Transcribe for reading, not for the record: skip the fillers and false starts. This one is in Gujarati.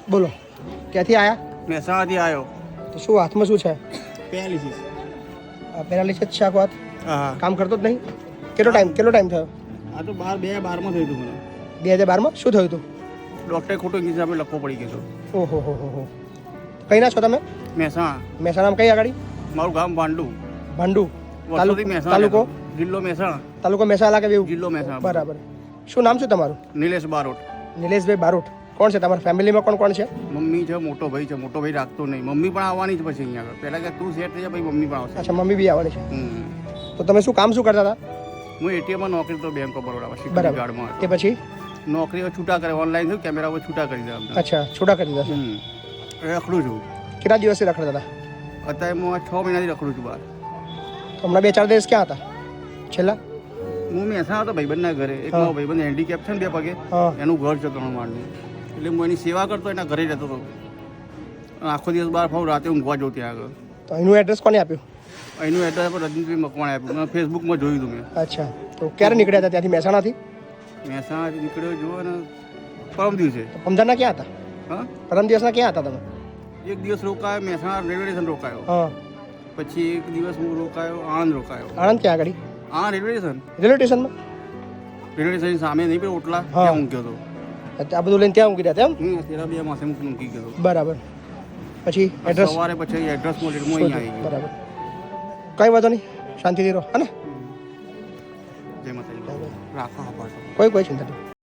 બોલો, ક્યાંથી આવ્યા? મહેસાણાથી આવ્યો. તો શું હાથમાં શું છે? પેરાલિસિસ. પેરાલિસિસ છે આખો હાથ? હા. કામ કરતો જ નહીં? કેટલો ટાઈમ થયો? આ તો 2012માં થયું હતું મને. 2012માં શું થયું હતું? ડૉક્ટરે ખોટો ઇંગ્લિશ આપણે લખવો પડી ગયો. ઓહો હો હો હો. કઈ ના છો તમે? મહેસાણા. મહેસાણામાં કઈ આગળ? મારું ગામ ભાંડુ. ભાંડુ. વર્ષોથી મહેસાણા. તાલુકો? જિલ્લો મહેસાણા. તાલુકો મહેસાણા કે એવું? જિલ્લો મહેસાણા. બરાબર. શું નામ શું તમારું? નિલેશ બારોટ. નિલેશભાઈ બારોટ. કોણ છે તમારા ફેમિલીમાં? કોણ છે? મમ્મી છે, મોટો ભાઈ છે. મોટો ભાઈ રાખતો નહીં. મમ્મી પણ આવવાની જ પછી અહીંયા આગળ. પહેલાં કે તું સેટ થઈ જાય પછી મમ્મી પણ આવશે. અચ્છા, મમ્મી બી આવવાની છે. તો તમે શું કામ શું કરતા હતા? હું એટીએમમાં નોકરી તો બેંક ઓફ બરોડામાં સિક્યુરિટી બરાબર. ગાર્ડમાં હતો. એ પછી નોકરીઓ છૂટા કરે ઓનલાઈન થયું, કેમેરા પર છૂટા કરી દીધા. અચ્છા, છૂટા કરી દીધા. રખડું છું. કેટલા દિવસથી રખડતા હતા? અત્યારે હું 6 મહિનાથી રખડું છું બહાર. તો હમણાં 2-4 દિવસ ક્યાં હતા છેલ્લા? હું મહેસાણા હતો ભાઈબંધના ઘરે. એક મારો ભાઈબંધ હેન્ડીકેપ છે ને 2 પગે, એનું ઘર છે 3 માળનું. એટલે હું એની સેવા કરતો, એના ઘરે રહેતો હતો. આખો દિવસ બહાર ફરું, રાતે ઊંઘવા જઉં ત્યાં આગળ. તો એનું એડ્રેસ કોને આપ્યું? એનું એડ્રેસ પર રજનીભાઈ મકવાણે આપ્યું. મેં ફેસબુકમાં જોયું હતું મેં. અચ્છા, તો ક્યારે નીકળ્યા હતા ત્યાંથી મહેસાણાથી? મહેસાણાથી નીકળ્યો જુઓ ને પરમ દિવસે. રમજાનના ક્યાં હતા? હા, પરમ દિવસના ક્યાં હતા તમે? એક દિવસ રોકાયો મહેસાણા રેલવે સ્ટેશન રોકાયો. હા. પછી એક દિવસ હું રોકાયો આણંદ રોકાયો. આણંદ ક્યાં આગળ? હા, રેલવે સ્ટેશન. રેલવે સ્ટેશનમાં? રેલવે સ્ટેશન સામે નહીં પેલું ઓટલા, ત્યાં ઊંઘ્યો હતો. આ બધું લઈને ત્યાં ઊંઘી રહ્યા હતા એમ? તેરા 2 માસે હું ઊંઘી ગયો. બરાબર. પછી એડ્રેસ? સવારે પછી એડ્રેસ મળ્યું, હું અહીંયા આવી ગયો. બરાબર. કઈ વાંધો નહીં, શાંતિથી રહો. હા ને? જય માતાજી. રાખો આભાર. કોઈ ચિંતા નહીં.